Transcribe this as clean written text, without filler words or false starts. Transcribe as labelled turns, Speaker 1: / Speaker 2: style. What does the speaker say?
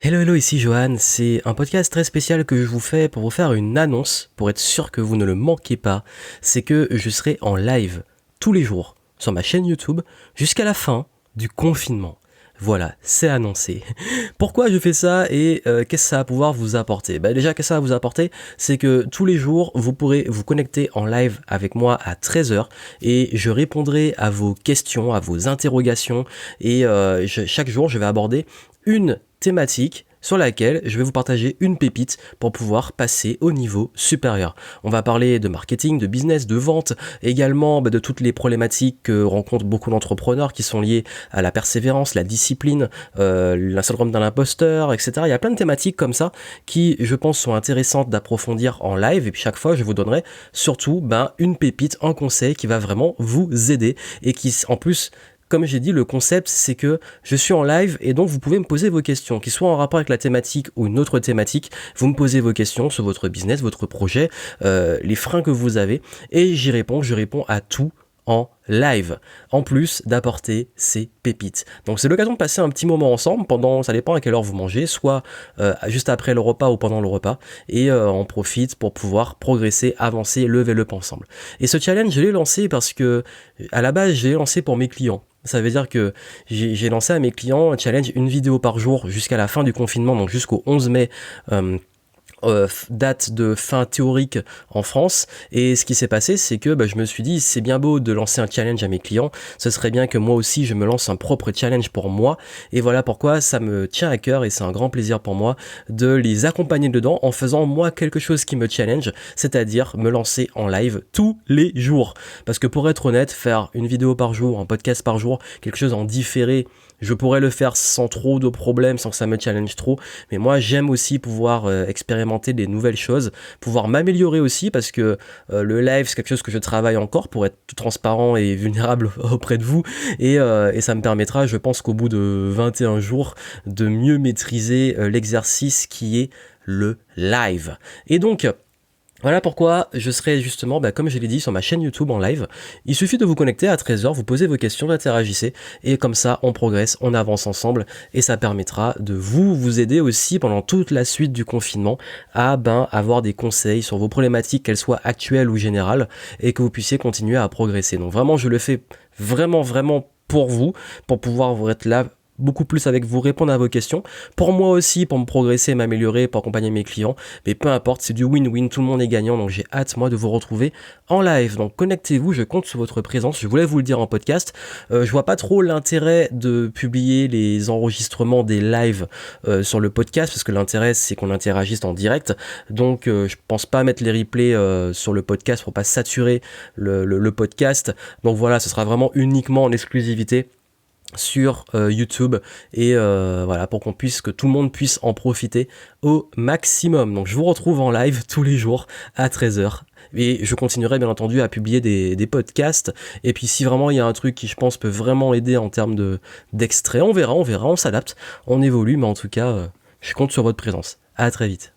Speaker 1: Hello, hello, ici Johan. C'est un podcast très spécial que je vous fais pour vous faire une annonce, pour être sûr que vous ne le manquez pas. C'est que je serai en live tous les jours sur ma chaîne YouTube jusqu'à la fin du confinement. Voilà, c'est annoncé. Pourquoi je fais ça et qu'est-ce que ça va pouvoir vous apporter? Déjà, qu'est-ce que ça va vous apporter? C'est que tous les jours, vous pourrez vous connecter en live avec moi à 13h et je répondrai à vos questions, à vos interrogations et chaque jour, je vais aborder une thématique sur laquelle je vais vous partager une pépite pour pouvoir passer au niveau supérieur. On va parler de marketing, de business, de vente, également de toutes les problématiques que rencontrent beaucoup d'entrepreneurs qui sont liées à la persévérance, la discipline, la syndrome d'un imposteur, etc. Il y a plein de thématiques comme ça qui, je pense, sont intéressantes d'approfondir en live et puis chaque fois, je vous donnerai surtout une pépite, un conseil qui va vraiment vous aider et qui, en plus, comme j'ai dit, le concept, c'est que je suis en live et donc vous pouvez me poser vos questions, qu'ils soient en rapport avec la thématique ou une autre thématique. Vous me posez vos questions sur votre business, votre projet, les freins que vous avez et j'y réponds, je réponds à tout en live, en plus d'apporter ces pépites. Donc c'est l'occasion de passer un petit moment ensemble ça dépend à quelle heure vous mangez, soit juste après le repas ou pendant le repas, et on profite pour pouvoir progresser, avancer, lever le pas ensemble. Et ce challenge, je l'ai lancé parce que, à la base, je l'ai lancé pour mes clients. Ça veut dire que j'ai lancé à mes clients un challenge, une vidéo par jour jusqu'à la fin du confinement, donc jusqu'au 11 mai, date de fin théorique en France. Et ce qui s'est passé, c'est que je me suis dit, c'est bien beau de lancer un challenge à mes clients, ce serait bien que moi aussi je me lance un propre challenge pour moi. Et voilà pourquoi ça me tient à cœur et c'est un grand plaisir pour moi de les accompagner dedans en faisant moi quelque chose qui me challenge, c'est-à-dire me lancer en live tous les jours. Parce que pour être honnête, faire une vidéo par jour, un podcast par jour, quelque chose en différé, je pourrais le faire sans trop de problèmes, sans que ça me challenge trop, mais moi j'aime aussi pouvoir expérimenter des nouvelles choses, pouvoir m'améliorer aussi parce que le live c'est quelque chose que je travaille encore pour être tout transparent et vulnérable auprès de vous et ça me permettra, je pense qu'au bout de 21 jours, de mieux maîtriser l'exercice qui est le live. Et donc, voilà pourquoi je serai justement, comme je l'ai dit, sur ma chaîne YouTube en live. Il suffit de vous connecter à 13h, vous posez vos questions, vous interagissez, et comme ça, on progresse, on avance ensemble, et ça permettra de vous aider aussi pendant toute la suite du confinement à avoir des conseils sur vos problématiques, qu'elles soient actuelles ou générales, et que vous puissiez continuer à progresser. Donc vraiment, je le fais vraiment, vraiment pour vous, pour pouvoir vous être là beaucoup plus avec vous, répondre à vos questions. Pour moi aussi, pour me progresser, m'améliorer, pour accompagner mes clients. Mais peu importe, c'est du win-win, tout le monde est gagnant. Donc j'ai hâte, moi, de vous retrouver en live. Donc connectez-vous, je compte sur votre présence. Je voulais vous le dire en podcast. Je vois pas trop l'intérêt de publier les enregistrements des lives sur le podcast, parce que l'intérêt, c'est qu'on interagisse en direct. Donc je pense pas mettre les replays sur le podcast pour pas saturer le podcast. Donc voilà, ce sera vraiment uniquement en exclusivité sur YouTube et voilà pour que tout le monde puisse en profiter au maximum. Donc je vous retrouve en live tous les jours à 13h et je continuerai bien entendu à publier des podcasts et puis si vraiment il y a un truc qui je pense peut vraiment aider en termes d'extrait, on verra, on s'adapte, on évolue, mais en tout cas je compte sur votre présence. À très vite.